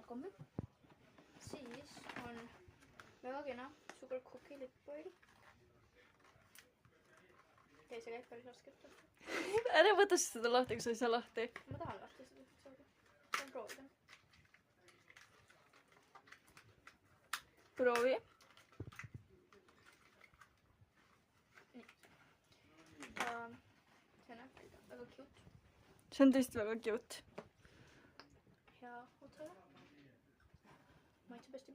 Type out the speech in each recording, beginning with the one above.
kommi. Siis on väga kena Sugar Cookie Lip Oil. Ei, see käib päris raskelt. Ära võta seda lahti, kui sa ei saa lahti. Ma tahan lahti seda saada. Tahan proovida. Proovi. Nii. See on väga cute. See on tõesti väga cute. Hea otsale. Maitseb hästi.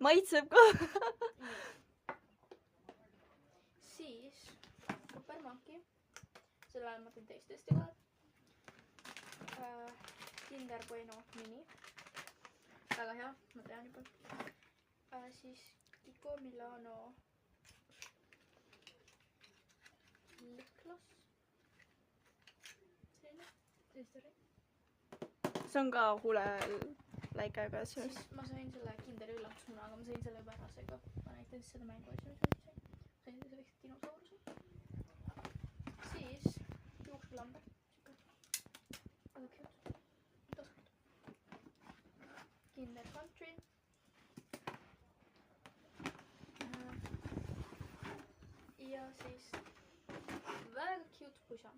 Maitseb ka. Siis Supermonkey. Selle ajal ma teen teistesti ka. Kinder Bueno mini. Väga hea, ma tean juba. Siis Kiko Milano lipgloss. Selline. See on ka hule läikega. Siis ma sain selle Kinderi üllatusmuna, aga ma sain selle juba ära seega. Ma näitan siis seda mängu asja, mis ma sain. Sain selle väikse dinosauruse. Siis juukselamber. Väga cute. Tasunud. Kinder Country. Ja siis väga cute pusa.